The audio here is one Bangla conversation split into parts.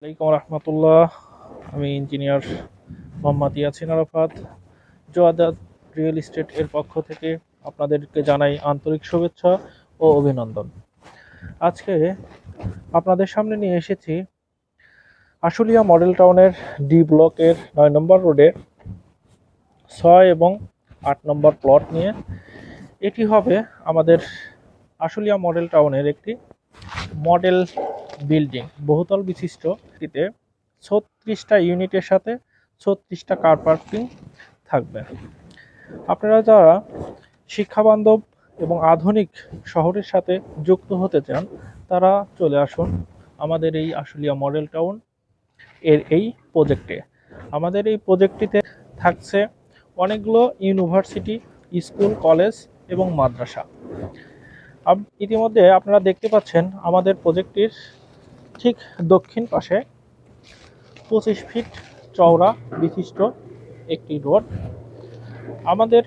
আলাইকুম রহমতুল্লাহ। আমি ইঞ্জিনিয়ার মোহাম্মদ ইয়াসিন আরাফাত। জোয়াদাত রিয়েল এস্টেট এর পক্ষ থেকে আপনাদেরকে জানাই আন্তরিক শুভেচ্ছা ও অভিনন্দন। আজকে আপনাদের সামনে নিয়ে এসেছি আশুলিয়া মডেল টাউনের ডি ব্লকের 9 নম্বর রোডে 6 এবং 8 নম্বর প্লট নিয়ে। এটি হবে আমাদের আশুলিয়া মডেল টাউনের একটি মডেল বিল্ডিং, বহুতল বিশিষ্ট। এটিতে 36টা ইউনিটের সাথে 36টা কার পার্কিং থাকবে। আপনারা যারা শিক্ষাবান্ধব এবং আধুনিক শহরের সাথে যুক্ত হতে চান তারা চলে আসুন আমাদের এই আশুলিয়া মডেল টাউন এর এই প্রজেক্টে। আমাদের এই প্রজেক্টটিতে থাকছে অনেকগুলো ইউনিভার্সিটি, স্কুল, কলেজ এবং মাদ্রাসা। ইতিমধ্যে আপনারা দেখতে পাচ্ছেন আমাদের প্রজেক্টটির ঠিক দক্ষিণ পাশে 25 ফিট চওড়া বিশিষ্ট একটি রোড। আমাদের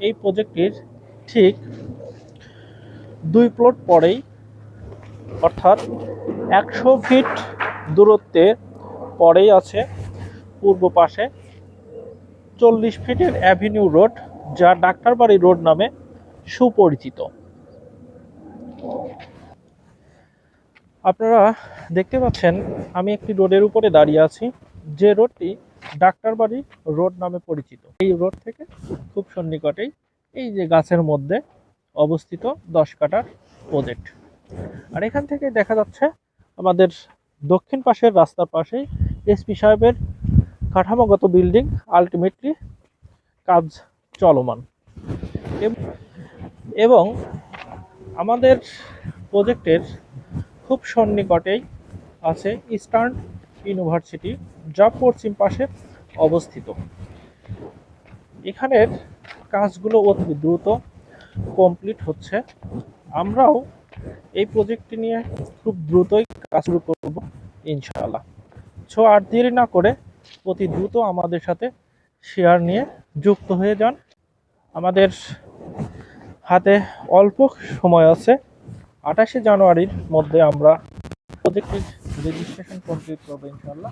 এই প্রজেক্টটির ঠিক 2 প্লট পরেই, অর্থাৎ 100 ফিট দূরত্বে পরেই আছে পূর্ব পাশে 40 ফিটের অ্যাভিনিউ রোড, যা ডাক্তারবাড়ি রোড নামে সুপরিচিত। আপনারা দেখতে পাচ্ছেন আমি একটি রোডের উপরে দাঁড়িয়ে আছি, যে রোডটি ডাক্তারবাড়ি রোড নামে পরিচিত। এই রোড থেকে খুব সন্নিকটেই এই যে গাছের মধ্যে অবস্থিত 10 কাঠার প্রজেক্ট। আর এখান থেকে দেখা যাচ্ছে আমাদের দক্ষিণ পাশের রাস্তার পাশেই এসপি সাহেবের কাঠামোগত বিল্ডিং, আলটিমেটলি কাজ চলমান। এবং আমাদের প্রজেক্টের খুব সন্নিকটেই আছে ইস্টার্ন ইউনিভার্সিটি, যা পশ্চিম পাশে অবস্থিত। এখানের কাজগুলো অতি দ্রুত কমপ্লিট হচ্ছে। আমরাও এই প্রজেক্টটি নিয়ে খুব দ্রুতই কাজ শুরু করব ইনশাআল্লাহ। আর দেরি না করে অতি দ্রুত আমাদের সাথে শেয়ার নিয়ে যুক্ত হয়ে যান। আমাদের হাতে অল্প সময় আছে। 28শে জানুয়ারির মধ্যে আমরা প্রজেক্টের রেজিস্ট্রেশন কমপ্লিট করবো ইনশাআল্লাহ।